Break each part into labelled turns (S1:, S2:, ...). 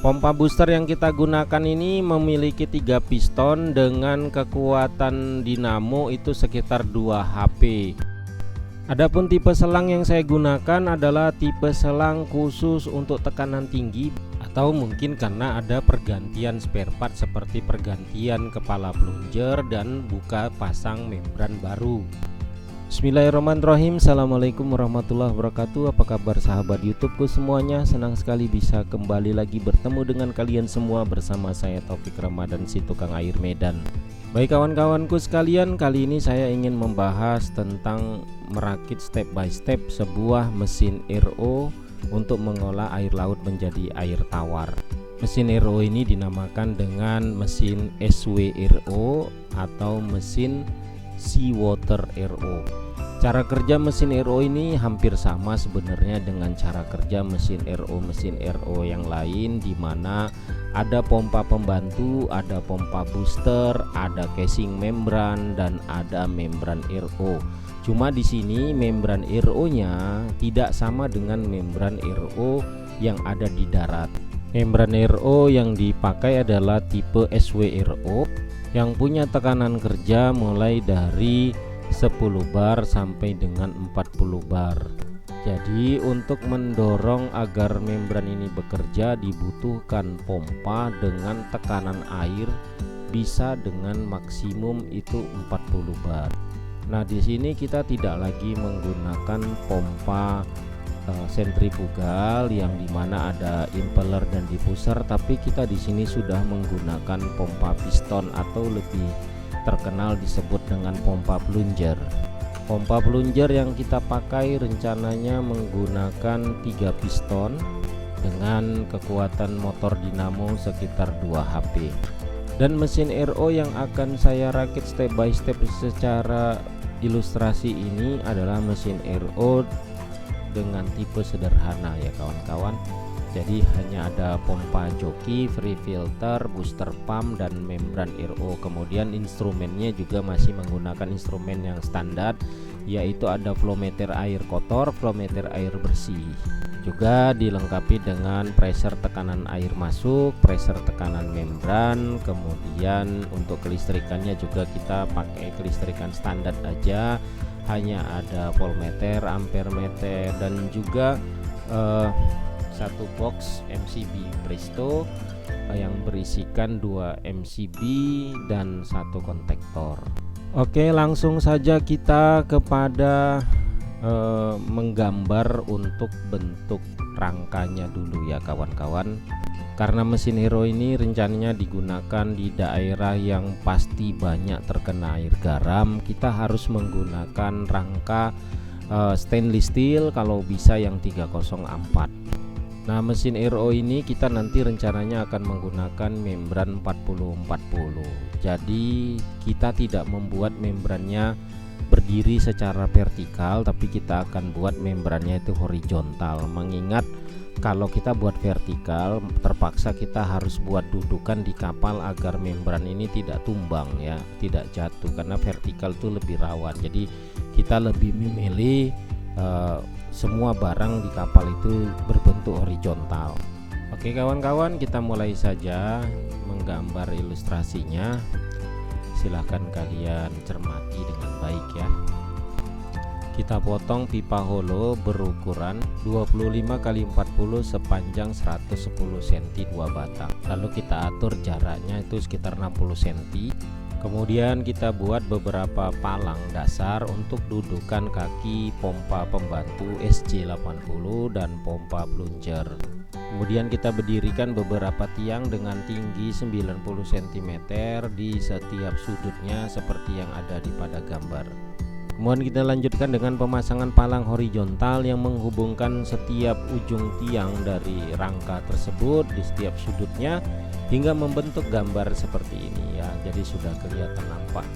S1: Pompa booster yang kita gunakan ini memiliki 3 piston dengan kekuatan dinamo itu sekitar 2 HP. Adapun tipe selang yang saya gunakan adalah tipe selang khusus untuk tekanan tinggi, atau mungkin karena ada pergantian spare part seperti pergantian kepala plunger dan buka pasang membran baru. Bismillahirrahmanirrahim. Assalamualaikum warahmatullahi wabarakatuh. Apa kabar sahabat YouTubeku semuanya? Senang sekali bisa kembali lagi bertemu dengan kalian semua bersama saya Taufik Ramadan, si tukang air Medan. Baik kawan-kawanku sekalian, kali ini saya ingin membahas tentang merakit step by step sebuah mesin RO untuk mengolah air laut menjadi air tawar. Mesin RO ini dinamakan dengan mesin SWRO atau mesin Seawater RO. Cara kerja mesin RO ini hampir sama sebenarnya dengan cara kerja mesin RO yang lain, di mana ada pompa pembantu, ada pompa booster, ada casing membran dan ada membran RO. Cuma di sini membran RO-nya tidak sama dengan membran RO yang ada di darat. Membran RO yang dipakai adalah tipe SWRO yang punya tekanan kerja mulai dari 10 bar sampai dengan 40 bar. Jadi untuk mendorong agar membran ini bekerja dibutuhkan pompa dengan tekanan air bisa dengan maksimum itu 40 bar. Nah, di sini kita tidak lagi menggunakan pompa sentrifugal yang dimana ada impeller dan diffuser, tapi kita di sini sudah menggunakan pompa piston atau lebih terkenal disebut dengan pompa plunger. Pompa plunger yang kita pakai rencananya menggunakan 3 piston dengan kekuatan motor dinamo sekitar 2 HP. Dan mesin RO yang akan saya rakit step by step secara ilustrasi ini adalah mesin RO dengan tipe sederhana ya kawan-kawan. Jadi hanya ada pompa joki, free filter, booster pump dan membran RO. Kemudian instrumennya juga masih menggunakan instrumen yang standar, yaitu ada flow meter air kotor, flow meter air bersih. Juga dilengkapi dengan pressure tekanan air masuk, pressure tekanan membran. Kemudian untuk kelistrikannya juga kita pakai kelistrikan standar aja, hanya ada voltmeter, ampere meter dan juga satu box MCB Presto yang berisikan 2 MCB dan 1 kontaktor. Oke, langsung saja kita kepada menggambar untuk bentuk rangkanya dulu ya kawan-kawan. Karena mesin RO ini rencananya digunakan di daerah yang pasti banyak terkena air garam, kita harus menggunakan rangka stainless steel, kalau bisa yang 304. Nah, mesin RO ini kita nanti rencananya akan menggunakan membran 40-40. Jadi kita tidak membuat membrannya berdiri secara vertikal, tapi kita akan buat membrannya itu horizontal. Mengingat kalau kita buat vertikal, terpaksa kita harus buat dudukan di kapal agar membran ini tidak tumbang ya, tidak jatuh, karena vertikal itu lebih rawan. Jadi kita lebih memilih semua barang di kapal itu berbentuk horizontal. Oke kawan-kawan, kita mulai saja menggambar ilustrasinya. Silahkan kalian cermati dengan baik ya. Kita potong pipa holo berukuran 25 x 40 sepanjang 110 cm 2 batang. Lalu kita atur jaraknya itu sekitar 60 cm. Kemudian kita buat beberapa palang dasar untuk dudukan kaki pompa pembantu SJ80 dan pompa plunger. Kemudian kita berdirikan beberapa tiang dengan tinggi 90 cm di setiap sudutnya seperti yang ada di pada gambar. Kemudian kita lanjutkan dengan pemasangan palang horizontal yang menghubungkan setiap ujung tiang dari rangka tersebut di setiap sudutnya hingga membentuk gambar seperti ini ya. Jadi sudah kelihatan nampak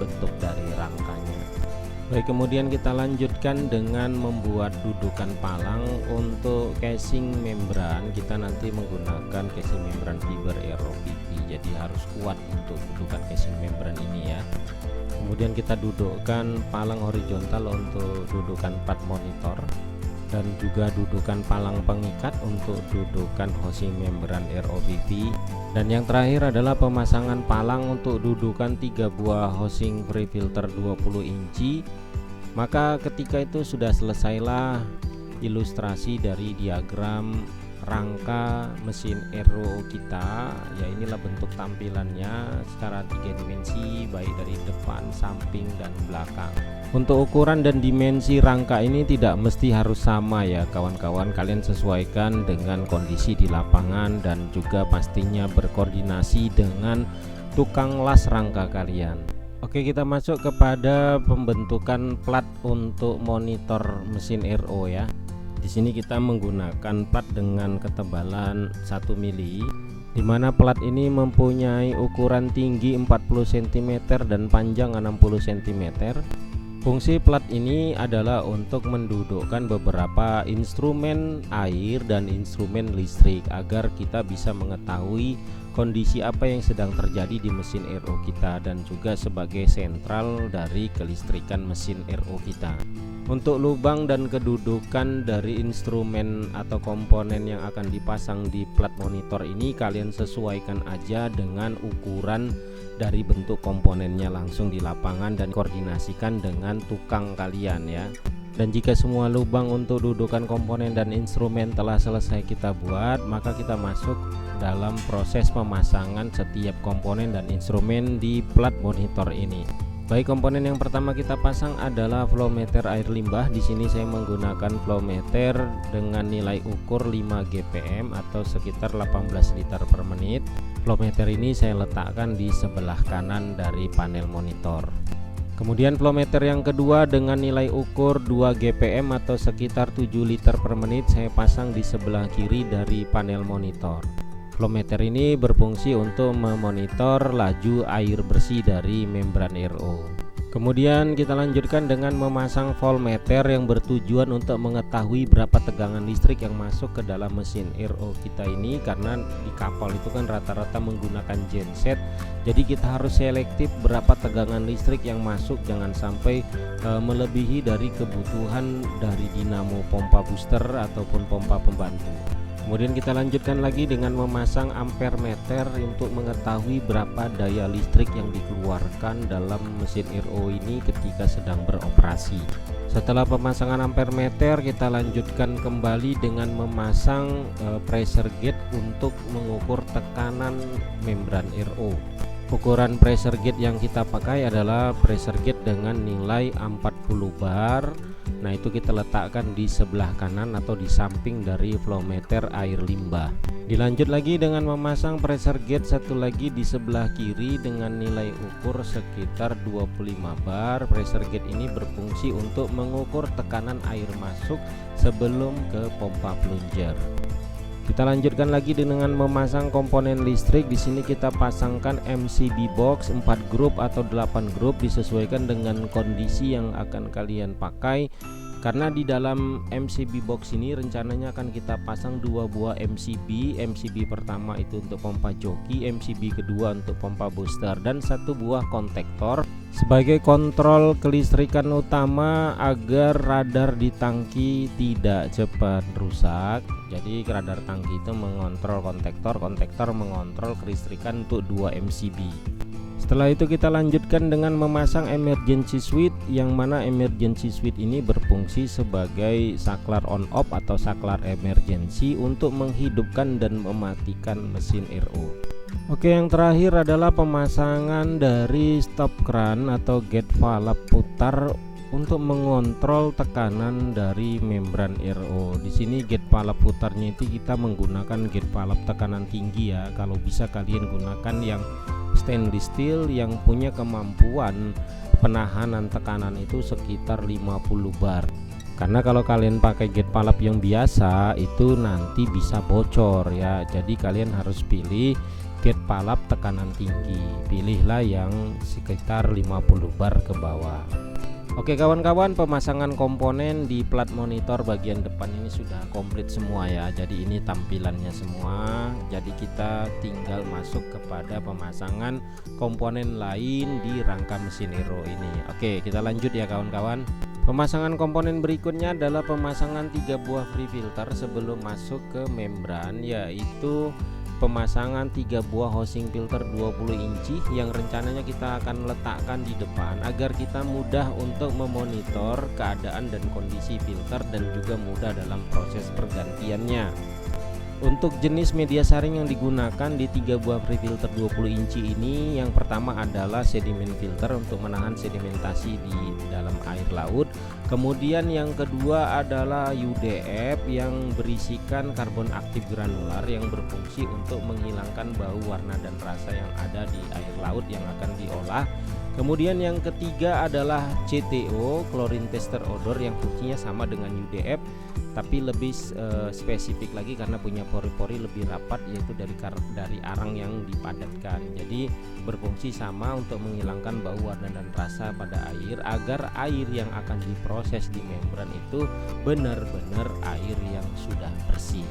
S1: bentuk dari rangkanya. Baik, kemudian kita lanjutkan dengan membuat dudukan palang. Untuk casing membran kita nanti menggunakan casing membran fiber aero PP, jadi harus kuat untuk dudukan casing membran ini ya. Kemudian kita dudukkan palang horizontal untuk dudukan plat monitor. dan juga dudukan palang pengikat untuk dudukan housing membran ROVV. Dan yang terakhir adalah pemasangan palang untuk dudukan 3 buah housing free filter 20 inci. Maka ketika itu sudah selesailah ilustrasi dari diagram rangka mesin RO kita. Ya, inilah bentuk tampilannya secara 3 dimensi, baik dari depan, samping, dan belakang. Untuk ukuran dan dimensi rangka ini tidak mesti harus sama ya kawan-kawan, kalian sesuaikan dengan kondisi di lapangan dan juga pastinya berkoordinasi dengan tukang las rangka kalian. Oke, kita masuk kepada pembentukan plat untuk monitor mesin RO ya. Di sini kita menggunakan plat dengan ketebalan 1 mili, di mana plat ini mempunyai ukuran tinggi 40 cm dan panjang 60 cm. Fungsi plat ini adalah untuk mendudukkan beberapa instrumen air dan instrumen listrik agar kita bisa mengetahui kondisi apa yang sedang terjadi di mesin RO kita dan juga sebagai sentral dari kelistrikan mesin RO kita. Untuk lubang dan kedudukan dari instrumen atau komponen yang akan dipasang di plat monitor ini kalian sesuaikan aja dengan ukuran dari bentuk komponennya langsung di lapangan dan koordinasikan dengan tukang kalian ya. Dan jika semua lubang untuk dudukan komponen dan instrumen telah selesai kita buat, maka kita masuk dalam proses pemasangan setiap komponen dan instrumen di plat monitor ini. Baik, komponen yang pertama kita pasang adalah flow meter air limbah. Di sini saya menggunakan flow meter dengan nilai ukur 5 GPM atau sekitar 18 liter per menit. Flow meter ini saya letakkan di sebelah kanan dari panel monitor. Kemudian flow meter yang kedua dengan nilai ukur 2 GPM atau sekitar 7 liter per menit saya pasang di sebelah kiri dari panel monitor. Flow meter ini berfungsi untuk memonitor laju air bersih dari membran RO. Kemudian kita lanjutkan dengan memasang voltmeter yang bertujuan untuk mengetahui berapa tegangan listrik yang masuk ke dalam mesin RO kita ini, karena di kapal itu kan rata-rata menggunakan genset. Jadi kita harus selektif berapa tegangan listrik yang masuk, jangan sampai melebihi dari kebutuhan dari dinamo pompa booster ataupun pompa pembantu. Kemudian kita lanjutkan lagi dengan memasang ampere meter untuk mengetahui berapa daya listrik yang dikeluarkan dalam mesin RO ini ketika sedang beroperasi. Setelah pemasangan ampere meter, kita lanjutkan kembali dengan memasang pressure gauge untuk mengukur tekanan membran RO. Ukuran pressure gauge yang kita pakai adalah pressure gauge dengan nilai 40 bar. Nah, itu kita letakkan di sebelah kanan atau di samping dari flow meter air limbah. Dilanjut lagi dengan memasang pressure gauge satu lagi di sebelah kiri dengan nilai ukur sekitar 25 bar. Pressure gauge ini berfungsi untuk mengukur tekanan air masuk sebelum ke pompa plunger. Kita lanjutkan lagi dengan memasang komponen listrik. Di sini kita pasangkan MCB box 4 grup atau 8 grup, disesuaikan dengan kondisi yang akan kalian pakai. Karena di dalam MCB box ini rencananya akan kita pasang 2 buah MCB. MCB pertama itu untuk pompa joki, MCB kedua untuk pompa booster, dan 1 buah kontaktor sebagai kontrol kelistrikan utama agar radar di tangki tidak cepat rusak. Jadi radar tangki itu mengontrol kontaktor, kontaktor mengontrol kelistrikan untuk 2 MCB. Setelah itu kita lanjutkan dengan memasang emergency switch, yang mana emergency switch ini berfungsi sebagai saklar on off atau saklar emergency untuk menghidupkan dan mematikan mesin RO. Oke, yang terakhir adalah pemasangan dari stop crank atau gate valve putar untuk mengontrol tekanan dari membran RO. Di sini gate valve putarnya itu kita menggunakan gate valve tekanan tinggi ya. Kalau bisa kalian gunakan yang stainless steel yang punya kemampuan penahanan tekanan itu sekitar 50 bar. Karena kalau kalian pakai gate valve yang biasa itu nanti bisa bocor ya. Jadi kalian harus pilih gate valve tekanan tinggi. Pilihlah yang sekitar 50 bar ke bawah. Oke kawan-kawan, pemasangan komponen di plat monitor bagian depan ini sudah komplit semua ya. Jadi ini tampilannya semua. Jadi kita tinggal masuk kepada pemasangan komponen lain di rangka mesin RO ini. Oke, kita lanjut ya kawan-kawan. Pemasangan komponen berikutnya adalah pemasangan 3 buah free filter sebelum masuk ke membran, yaitu pemasangan 3 buah housing filter 20 inci yang rencananya kita akan letakkan di depan agar kita mudah untuk memonitor keadaan dan kondisi filter dan juga mudah dalam proses pergantiannya. Untuk jenis media saring yang digunakan di 3 buah free filter 20 inci ini, yang pertama adalah sedimen filter untuk menahan sedimentasi di dalam air laut. Kemudian yang kedua adalah UDF yang berisikan karbon aktif granular yang berfungsi untuk menghilangkan bau, warna dan rasa yang ada di air laut yang akan diolah. Kemudian yang ketiga adalah CTO, chlorine tester odor, yang fungsinya sama dengan UDF tapi lebih spesifik lagi karena punya pori-pori lebih rapat, yaitu dari arang yang dipadatkan. Jadi berfungsi sama untuk menghilangkan bau, warna dan rasa pada air agar air yang akan diproses di membran itu benar-benar air yang sudah bersih.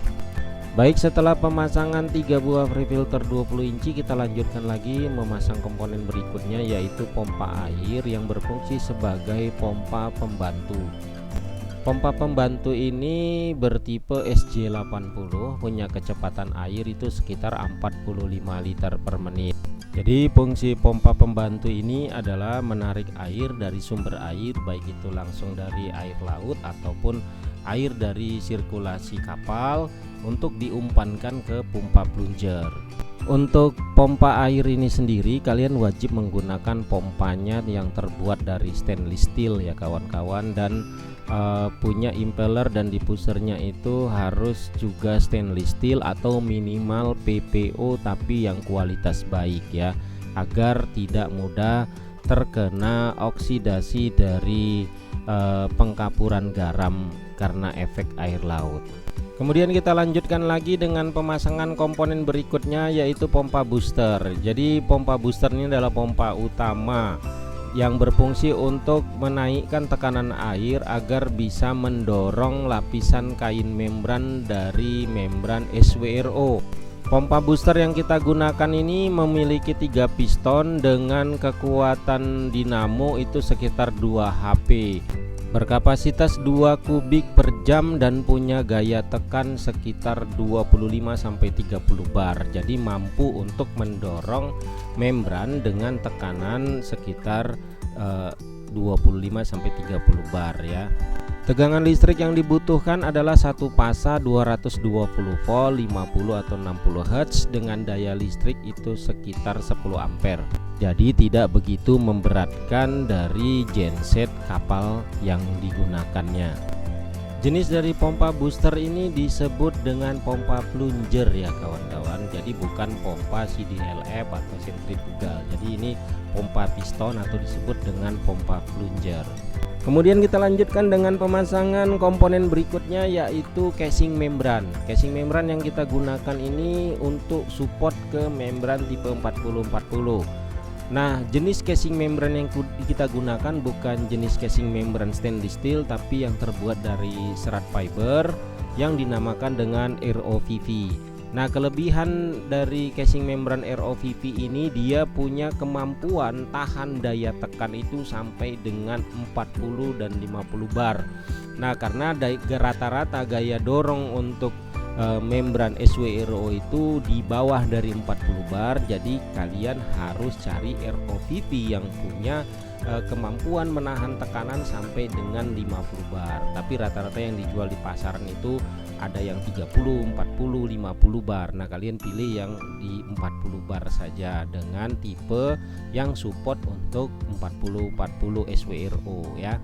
S1: Baik, setelah pemasangan 3 buah free filter 20 inci, kita lanjutkan lagi memasang komponen berikutnya, yaitu pompa air yang berfungsi sebagai pompa pembantu. Pompa pembantu ini bertipe SJ80, punya kecepatan air itu sekitar 45 liter per menit. Jadi fungsi pompa pembantu ini adalah menarik air dari sumber air, baik itu langsung dari air laut ataupun air dari sirkulasi kapal, untuk diumpankan ke pompa plunger. Untuk pompa air ini sendiri kalian wajib menggunakan pompanya yang terbuat dari stainless steel ya kawan-kawan, dan punya impeller dan diffusernya itu harus juga stainless steel atau minimal PPO tapi yang kualitas baik ya, agar tidak mudah terkena oksidasi dari pengkapuran garam karena efek air laut. Kemudian kita lanjutkan lagi dengan pemasangan komponen berikutnya, yaitu pompa booster. Jadi pompa booster ini adalah pompa utama yang berfungsi untuk menaikkan tekanan air agar bisa mendorong lapisan kain membran dari membran SWRO. Pompa booster yang kita gunakan ini memiliki 3 piston dengan kekuatan dinamo itu sekitar 2 HP, berkapasitas 2 kubik per jam dan punya gaya tekan sekitar 25-30 bar. Jadi mampu untuk mendorong membran dengan tekanan sekitar 25-30 bar ya. Tegangan listrik yang dibutuhkan adalah satu pasa 220 volt 50 atau 60 Hz dengan daya listrik itu sekitar 10 ampere. Jadi tidak begitu memberatkan dari genset kapal yang digunakannya. Jenis dari pompa booster ini disebut dengan pompa plunger ya kawan-kawan. Jadi bukan pompa CDLF atau sentrifugal. Jadi ini pompa piston atau disebut dengan pompa plunger. Kemudian kita lanjutkan dengan pemasangan komponen berikutnya, yaitu casing membran. Casing membran yang kita gunakan ini untuk support ke membran tipe 4040. Nah, jenis casing membran yang kita gunakan bukan jenis casing membran stainless steel, tapi yang terbuat dari serat fiber yang dinamakan dengan ROVV. Nah, kelebihan dari casing membran ROVV ini, dia punya kemampuan tahan daya tekan itu sampai dengan 40 dan 50 bar. Nah, karena rata-rata gaya dorong untuk membran SWRO itu di bawah dari 40 bar, jadi kalian harus cari ROVV yang punya kemampuan menahan tekanan sampai dengan 50 bar. Tapi rata-rata yang dijual di pasaran itu ada yang 30, 40, 50 bar. Nah, kalian pilih yang di 40 bar saja dengan tipe yang support untuk 40-40 SWRO ya.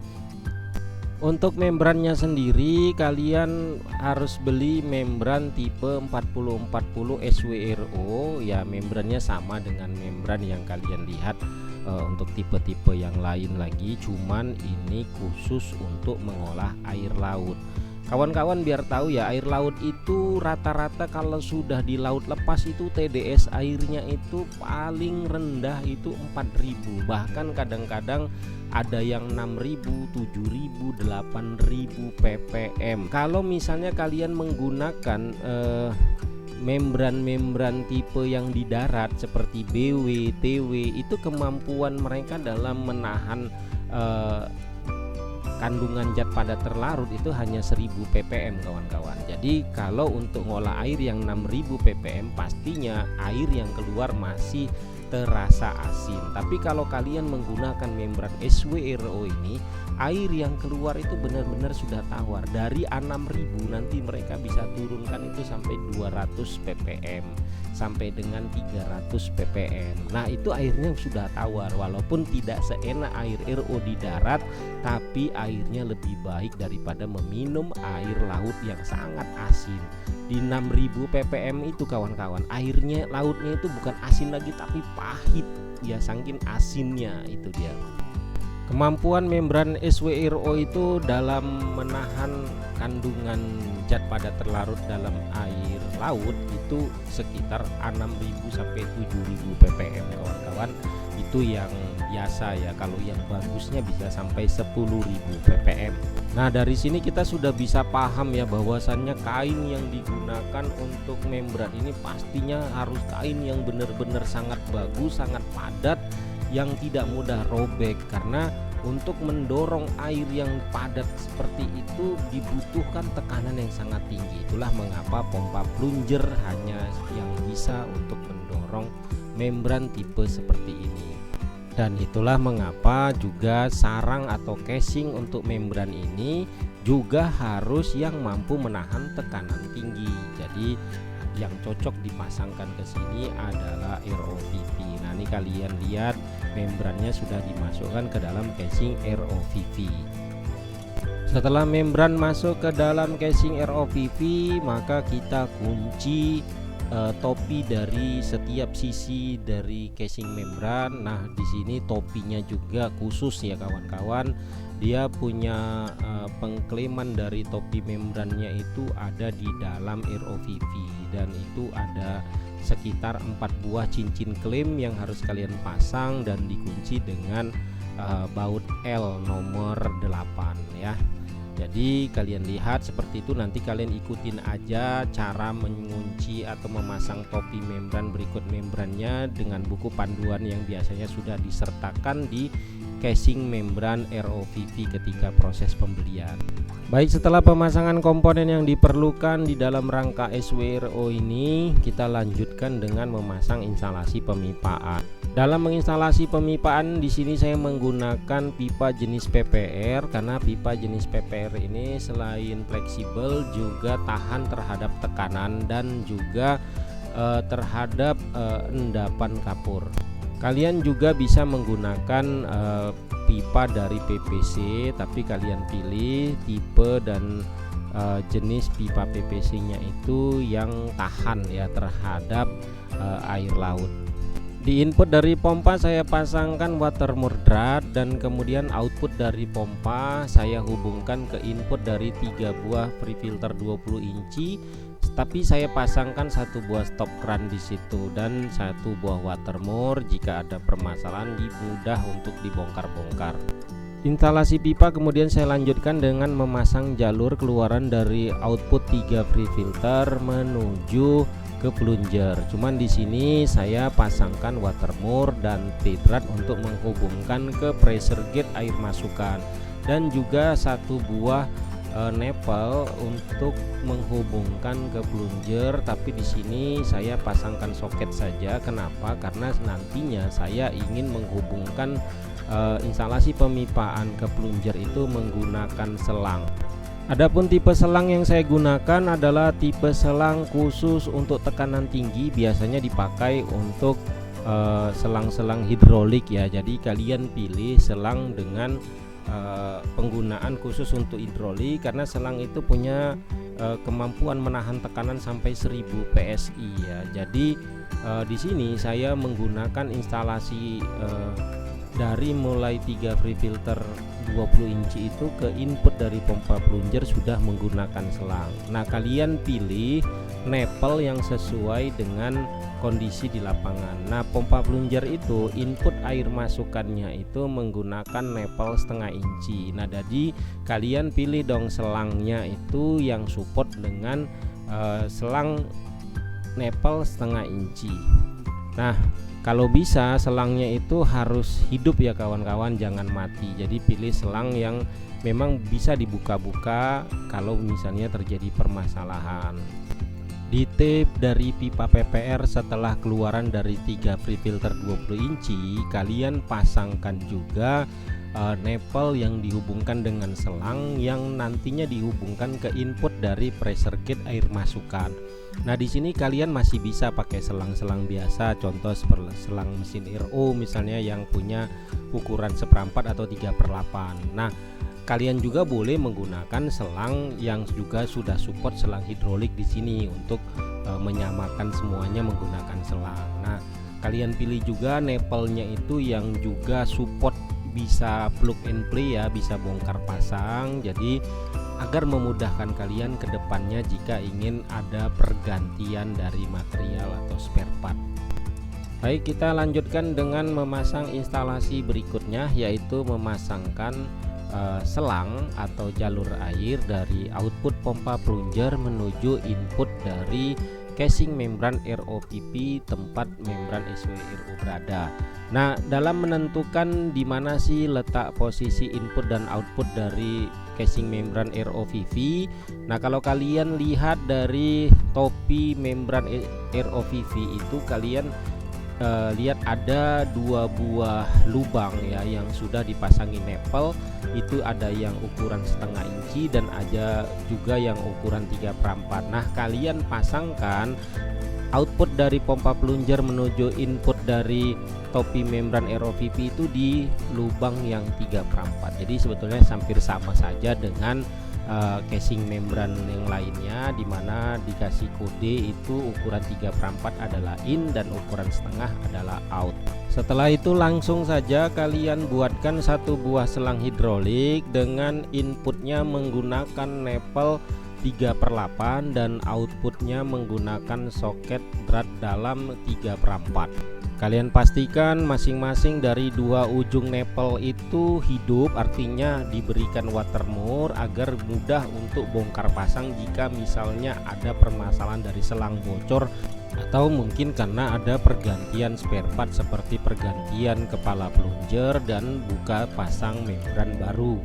S1: Untuk membrannya sendiri kalian harus beli membran tipe 4040 SWRO ya. Membrannya sama dengan membran yang kalian lihat untuk tipe-tipe yang lain lagi, cuman ini khusus untuk mengolah air laut. Kawan-kawan biar tahu ya, air laut itu rata-rata kalau sudah di laut lepas itu TDS airnya itu paling rendah itu 4000, bahkan kadang-kadang ada yang 6000, 7000, 8000 ppm. Kalau misalnya kalian menggunakan membran-membran tipe yang di darat seperti BW, TW, itu kemampuan mereka dalam menahan kandungan zat padat terlarut itu hanya 1000 ppm kawan-kawan. Jadi kalau untuk ngolah air yang 6000 ppm pastinya air yang keluar masih terasa asin. Tapi kalau kalian menggunakan membran SWRO ini, air yang keluar itu benar-benar sudah tawar. Dari 6000 nanti mereka bisa turunkan itu sampai 200 ppm sampai dengan 300 ppm. Nah, itu airnya sudah tawar, walaupun tidak seenak air RO di darat, tapi airnya lebih baik daripada meminum air laut yang sangat asin. Di 6000 ppm itu kawan-kawan, airnya lautnya itu bukan asin lagi tapi pahit ya, saking asinnya itu dia. Kemampuan membran SWRO itu dalam menahan kandungan zat padat terlarut dalam air laut itu sekitar 6000 sampai 7000 ppm kawan-kawan. Itu yang biasa ya, kalau yang bagusnya bisa sampai 10.000 ppm. Nah, dari sini kita sudah bisa paham ya bahwasannya kain yang digunakan untuk membran ini pastinya harus kain yang benar-benar sangat bagus, sangat padat, yang tidak mudah robek, karena untuk mendorong air yang padat seperti itu dibutuhkan tekanan yang sangat tinggi. Itulah mengapa pompa plunger hanya yang bisa untuk mendorong membran tipe seperti ini. Dan itulah mengapa juga sarang atau casing untuk membran ini juga harus yang mampu menahan tekanan tinggi. Jadi yang cocok dipasangkan ke sini adalah ROVV. Nah, ini kalian lihat membrannya sudah dimasukkan ke dalam casing ROVV. Setelah membran masuk ke dalam casing ROVV, maka kita kunci topi dari setiap sisi dari casing membran. Nah, di sini topinya juga khusus ya kawan-kawan. Dia punya pengklaiman dari topi membrannya itu ada di dalam ROVV, dan itu ada sekitar 4 buah cincin klaim yang harus kalian pasang dan dikunci dengan baut L nomor 8 ya. Jadi kalian lihat seperti itu, nanti kalian ikutin aja cara mengunci atau memasang topi membran berikut membrannya dengan buku panduan yang biasanya sudah disertakan di casing membran ROVV ketika proses pembelian. Baik, setelah pemasangan komponen yang diperlukan di dalam rangka SWRO ini, kita lanjutkan dengan memasang instalasi pemipaan. Dalam menginstalasi pemipaan di sini saya menggunakan pipa jenis PPR, karena pipa jenis PPR ini selain fleksibel juga tahan terhadap tekanan dan juga terhadap endapan kapur. Kalian juga bisa menggunakan pipa dari PVC, tapi kalian pilih tipe dan jenis pipa PVC-nya itu yang tahan ya terhadap air laut. Di input dari pompa saya pasangkan watermore drat, dan kemudian output dari pompa saya hubungkan ke input dari 3 buah free filter 20 inci, tapi saya pasangkan 1 buah stop kran di situ dan 1 buah watermore. Jika ada permasalahan mudah untuk dibongkar-bongkar. Instalasi pipa kemudian saya lanjutkan dengan memasang jalur keluaran dari output 3 free filter menuju ke plunger. Cuman di sini saya pasangkan watermore dan T-drat untuk menghubungkan ke pressure gate air masukan, dan juga 1 buah nipple untuk menghubungkan ke plunger. Tapi di sini saya pasangkan soket saja. Kenapa? Karena nantinya saya ingin menghubungkan instalasi pemipaan ke plunger itu menggunakan selang. Adapun tipe selang yang saya gunakan adalah tipe selang khusus untuk tekanan tinggi, biasanya dipakai untuk selang-selang hidrolik ya. Jadi kalian pilih selang dengan penggunaan khusus untuk hidrolik, karena selang itu punya kemampuan menahan tekanan sampai 1000 PSI ya. Jadi di sini saya menggunakan instalasi dari mulai 3 free filter 20 inci itu ke input dari pompa plunger sudah menggunakan selang. Nah, kalian pilih nipple yang sesuai dengan kondisi di lapangan. Nah, pompa plunger itu input air masukannya itu menggunakan nipple setengah inci. Nah, jadi kalian pilih dong selangnya itu yang support dengan selang nipple setengah inci. Nah, kalau bisa selangnya itu harus hidup ya kawan-kawan, jangan mati. Jadi pilih selang yang memang bisa dibuka-buka kalau misalnya terjadi permasalahan. Di tip dari pipa PPR setelah keluaran dari 3 pre-filter 20 inci, kalian pasangkan juga nepel yang dihubungkan dengan selang yang nantinya dihubungkan ke input dari pressure gauge air masukan. Nah, di sini kalian masih bisa pakai selang-selang biasa, contoh seperti selang mesin RO misalnya yang punya ukuran 1/4 atau 3/8. Nah, kalian juga boleh menggunakan selang yang juga sudah support selang hidrolik di sini untuk menyamakan semuanya menggunakan selang. Nah, kalian pilih juga nepelnya itu yang juga support bisa plug and play ya, bisa bongkar pasang. Jadi agar memudahkan kalian ke depannya jika ingin ada pergantian dari material atau spare part. Baik, kita lanjutkan dengan memasang instalasi berikutnya, yaitu memasangkan selang atau jalur air dari output pompa plunger menuju input dari casing membran ROPP tempat membran SWRO berada. Nah, dalam menentukan di mana sih letak posisi input dan output dari casing membran ROVV. Nah, kalau kalian lihat dari topi membran ROVV itu, kalian lihat ada 2 buah lubang ya yang sudah dipasangi nepel. Itu ada yang ukuran 1/2 inci dan ada juga yang ukuran 3/4. Nah, kalian pasangkan output dari pompa plunger menuju input dari topi membran ROVP itu di lubang yang 3/4. Jadi sebetulnya hampir sama saja dengan casing membran yang lainnya, dimana dikasih kode itu ukuran 3/4 adalah in dan ukuran 1/2 adalah out. Setelah itu langsung saja kalian buatkan 1 buah selang hidrolik dengan inputnya menggunakan nepel 3/8 dan outputnya menggunakan soket drat dalam 3/4. Kalian pastikan masing-masing dari 2 ujung nepel itu hidup, artinya diberikan watermore agar mudah untuk bongkar pasang jika misalnya ada permasalahan dari selang bocor atau mungkin karena ada pergantian spare part seperti pergantian kepala plunger dan buka pasang membran baru.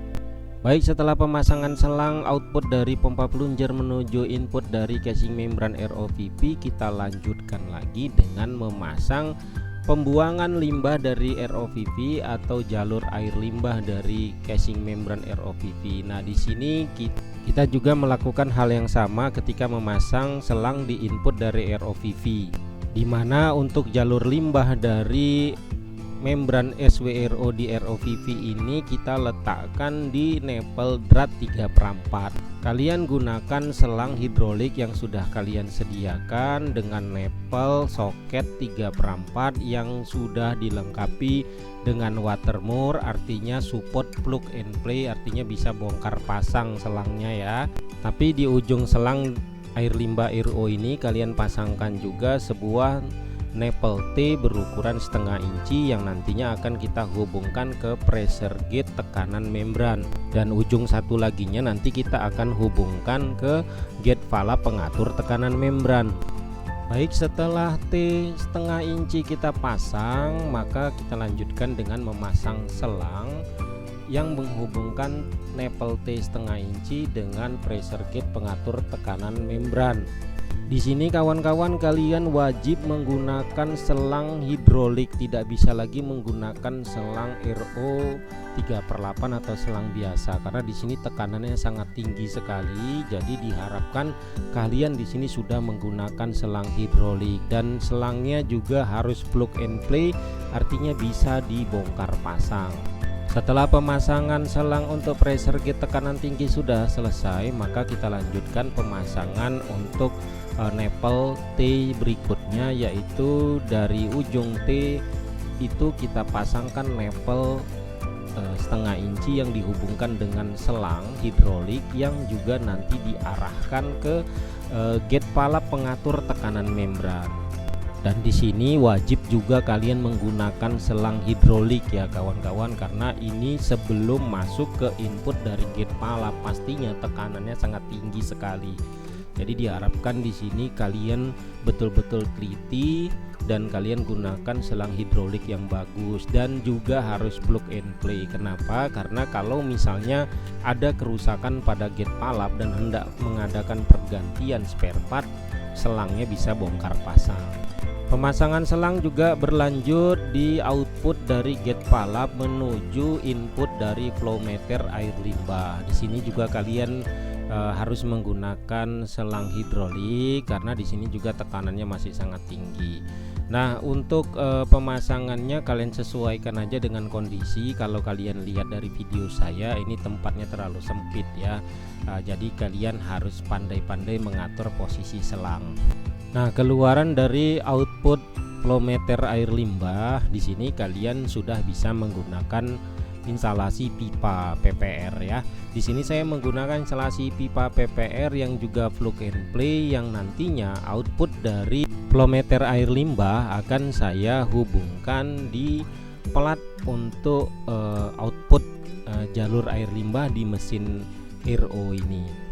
S1: Baik, setelah pemasangan selang output dari pompa plunger menuju input dari casing membran ROVP, kita lanjutkan lagi dengan memasang pembuangan limbah dari ROVP atau jalur air limbah dari casing membran ROVP. Nah, di sini kita juga melakukan hal yang sama ketika memasang selang di input dari ROVP, di mana untuk jalur limbah dari membran SWRO di ROVP ini kita letakkan di nepel drat 3/4. Kalian gunakan selang hidrolik yang sudah kalian sediakan dengan nepel soket 3/4 yang sudah dilengkapi dengan watermore, artinya support plug and play, artinya bisa bongkar pasang selangnya ya. Tapi di ujung selang air limbah RO ini kalian pasangkan juga sebuah nepel T berukuran 1/2 inci yang nantinya akan kita hubungkan ke pressure gauge tekanan membran, dan ujung satu laginya nanti kita akan hubungkan ke gauge valve pengatur tekanan membran. Baik, setelah T 1/2 inci kita pasang, maka kita lanjutkan dengan memasang selang yang menghubungkan nepel T 1/2 inci dengan pressure gauge pengatur tekanan membran. Di sini kawan-kawan, kalian wajib menggunakan selang hidrolik, tidak bisa lagi menggunakan selang RO 3/8 atau selang biasa karena di sini tekanannya sangat tinggi sekali. Jadi diharapkan kalian di sini sudah menggunakan selang hidrolik, dan selangnya juga harus plug and play, artinya bisa dibongkar pasang. Setelah pemasangan selang untuk pressure gauge tekanan tinggi sudah selesai, maka kita lanjutkan pemasangan untuk nepel T berikutnya, yaitu dari ujung T itu kita pasangkan nepel 1/2 inci yang dihubungkan dengan selang hidrolik yang juga nanti diarahkan ke gauge valve pengatur tekanan membran. Dan di sini wajib juga kalian menggunakan selang hidrolik ya kawan-kawan, karena ini sebelum masuk ke input dari gauge valve pastinya tekanannya sangat tinggi sekali. Jadi diharapkan di sini kalian betul-betul teliti dan kalian gunakan selang hidrolik yang bagus, dan juga harus plug and play. Kenapa? Karena kalau misalnya ada kerusakan pada gate palap dan hendak mengadakan pergantian spare part, selangnya bisa bongkar pasang. Pemasangan selang juga berlanjut di output dari gate palap menuju input dari flow meter air limbah. Di sini juga kalian harus menggunakan selang hidrolik karena di sini juga tekanannya masih sangat tinggi. Nah, untuk pemasangannya kalian sesuaikan aja dengan kondisi. Kalau kalian lihat dari video saya, ini tempatnya terlalu sempit ya. Jadi kalian harus pandai-pandai mengatur posisi selang. Nah, keluaran dari output flow meter air limbah di sini kalian sudah bisa menggunakan instalasi pipa PPR ya. Di sini saya menggunakan instalasi pipa PPR yang juga plug and play, yang nantinya output dari flow meter air limbah akan saya hubungkan di plat untuk output jalur air limbah di mesin RO ini.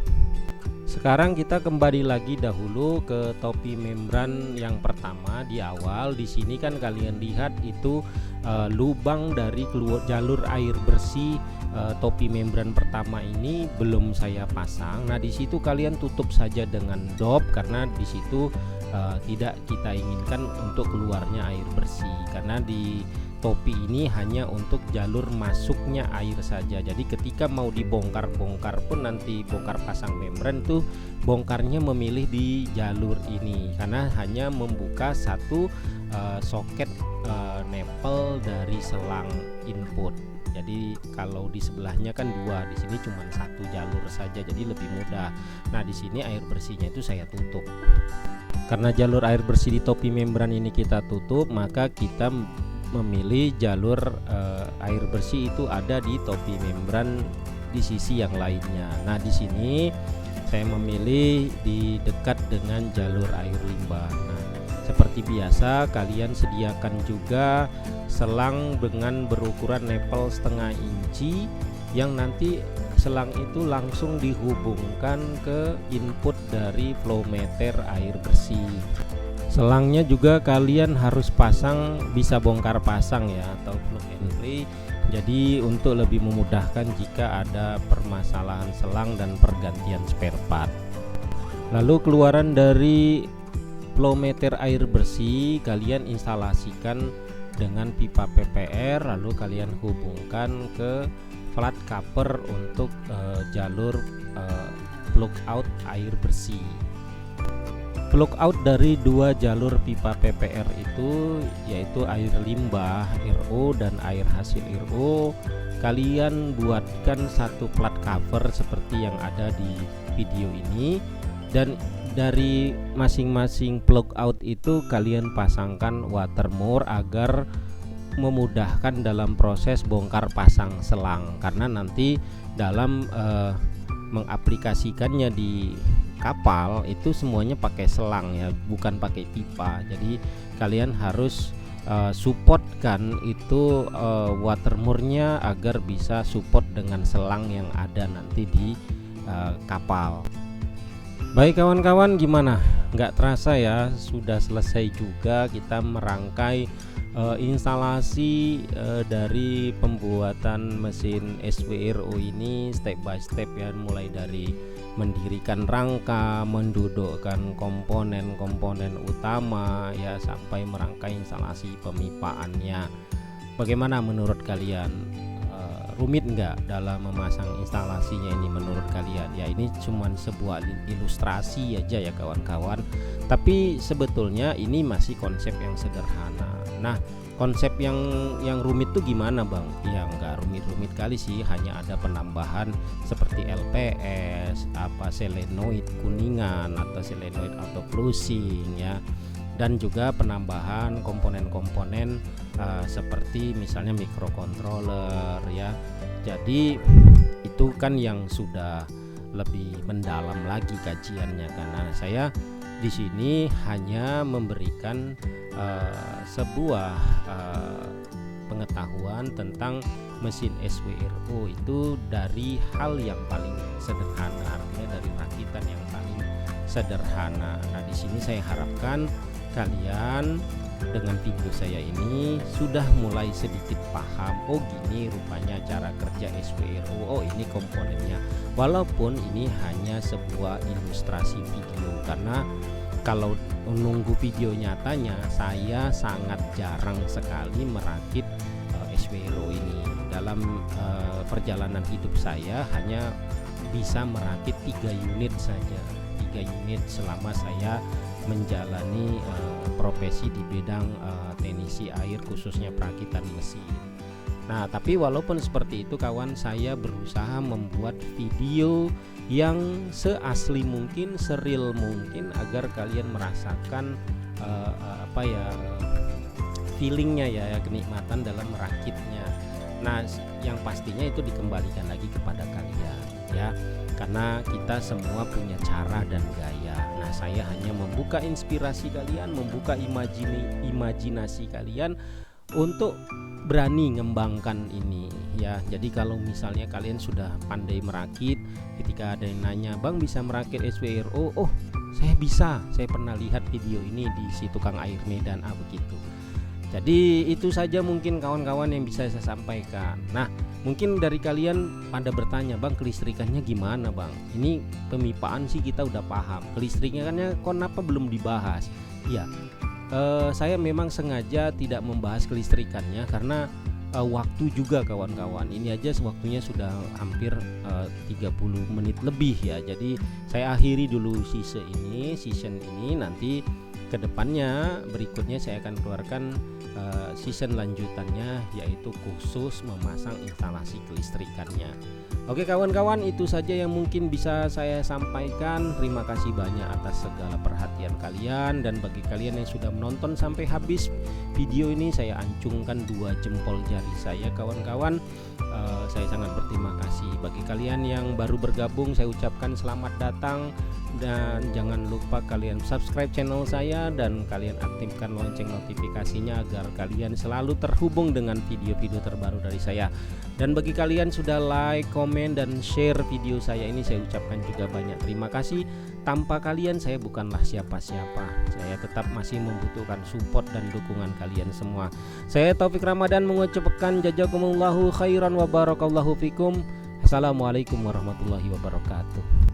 S1: Sekarang kita kembali lagi dahulu ke topi membran yang pertama di awal. Di sini kan kalian lihat itu lubang dari keluar jalur air bersih topi membran pertama ini belum saya pasang. Nah, di situ kalian tutup saja dengan dop karena di situ tidak kita inginkan untuk keluarnya air bersih, karena di topi ini hanya untuk jalur masuknya air saja. Jadi ketika mau dibongkar-bongkar pun nanti bongkar pasang membran tuh bongkarnya memilih di jalur ini karena hanya membuka satu soket nempel dari selang input. Jadi kalau di sebelahnya kan dua, di sini cuma satu jalur saja, jadi lebih mudah. Nah, di sini air bersihnya itu saya tutup. Karena jalur air bersih di topi membran ini kita tutup, maka kita memilih jalur air bersih itu ada di topi membran di sisi yang lainnya. Nah, di sini saya memilih di dekat dengan jalur air limbah. Nah, seperti biasa kalian sediakan juga selang dengan berukuran nempel setengah inci yang nanti selang itu langsung dihubungkan ke input dari flow meter air bersih. Selangnya juga kalian harus pasang, bisa bongkar pasang ya, atau plug and play. Jadi untuk lebih memudahkan jika ada permasalahan selang dan pergantian spare part. Lalu keluaran dari flow meter air bersih kalian instalasikan dengan pipa PPR, lalu kalian hubungkan ke flat cover untuk jalur plug out air bersih. Plug out dari dua jalur pipa PPR itu yaitu air limbah RO dan air hasil RO, kalian buatkan satu plat cover seperti yang ada di video ini, dan dari masing-masing plug out itu kalian pasangkan watermore agar memudahkan dalam proses bongkar pasang selang, karena nanti dalam mengaplikasikannya di kapal itu semuanya pakai selang ya, bukan pakai pipa. Jadi kalian harus supportkan itu watermore-nya agar bisa support dengan selang yang ada nanti di kapal. Baik kawan-kawan, gimana? Nggak terasa ya, sudah selesai juga kita merangkai instalasi dari pembuatan mesin SWRO ini step by step ya, mulai dari mendirikan rangka, mendudukkan komponen-komponen utama ya, sampai merangkai instalasi pemipaannya. Bagaimana menurut kalian? Rumit nggak dalam memasang instalasinya ini menurut kalian? Ya, ini cuman sebuah ilustrasi aja ya kawan-kawan, tapi sebetulnya ini masih konsep yang sederhana. Nah, konsep yang rumit tuh gimana bang? Ya nggak rumit-rumit kali sih, hanya ada penambahan seperti LPS, solenoid kuningan atau solenoid auto flushing ya, dan juga penambahan komponen-komponen seperti misalnya microcontroller ya. Jadi itu kan yang sudah lebih mendalam lagi kajiannya, karena saya di sini hanya memberikan sebuah pengetahuan tentang mesin SWRO itu dari hal yang paling sederhana, artinya dari rakitan yang paling sederhana. Nah, di sini saya harapkan kalian video saya ini sudah mulai sedikit paham, oh gini rupanya cara kerja SPRO, oh ini komponennya, walaupun ini hanya sebuah ilustrasi video, karena kalau menunggu video nyatanya saya sangat jarang sekali merakit SPRO ini. Dalam perjalanan hidup saya hanya bisa merakit 3 unit saja, 3 unit selama saya menjalani profesi di bidang teknisi air, khususnya perakitan mesin. Nah, tapi walaupun seperti itu kawan, saya berusaha membuat video yang seasli mungkin, seril mungkin, agar kalian merasakan feelingnya ya, kenikmatan dalam merakitnya. Nah, yang pastinya itu dikembalikan lagi kepada kalian ya, karena kita semua punya cara dan gaya. Nah, saya hanya membuka inspirasi kalian, membuka imajinasi kalian untuk berani ngembangkan ini ya. Jadi kalau misalnya kalian sudah pandai merakit, ketika ada yang nanya, "Bang, bisa merakit SPRO?" "Oh, saya bisa. Saya pernah lihat video ini di si tukang air Medan." Begitu. Jadi itu saja mungkin kawan-kawan yang bisa saya sampaikan. Nah, mungkin dari kalian pada bertanya, "Bang, kelistrikannya gimana, Bang?" Ini pemipaan sih kita udah paham. Kelistrikannya kenapa belum dibahas? Ya, saya memang sengaja tidak membahas kelistrikannya karena waktu juga kawan-kawan. Ini aja waktunya sudah hampir 30 menit lebih ya. Jadi saya akhiri dulu season ini, nanti kedepannya berikutnya saya akan keluarkan season lanjutannya, yaitu khusus memasang instalasi kelistrikannya. Oke kawan-kawan, itu saja yang mungkin bisa saya sampaikan. Terima kasih banyak atas segala perhatian kalian, dan bagi kalian yang sudah menonton sampai habis video ini, saya acungkan 2 jempol jari saya kawan-kawan. Saya sangat berterima kasih. Bagi kalian yang baru bergabung, saya ucapkan selamat datang, dan jangan lupa kalian subscribe channel saya dan kalian aktifkan lonceng notifikasinya agar kalian selalu terhubung dengan video-video terbaru dari saya. Dan bagi kalian sudah like, komen, dan share video saya ini, saya ucapkan juga banyak terima kasih. Tanpa kalian saya bukanlah siapa-siapa. Saya tetap masih membutuhkan support dan dukungan kalian semua. Saya Taufik Ramadan mengucapkan jazakumullahu khairan wa barakallahu fikum. Assalamualaikum warahmatullahi wabarakatuh.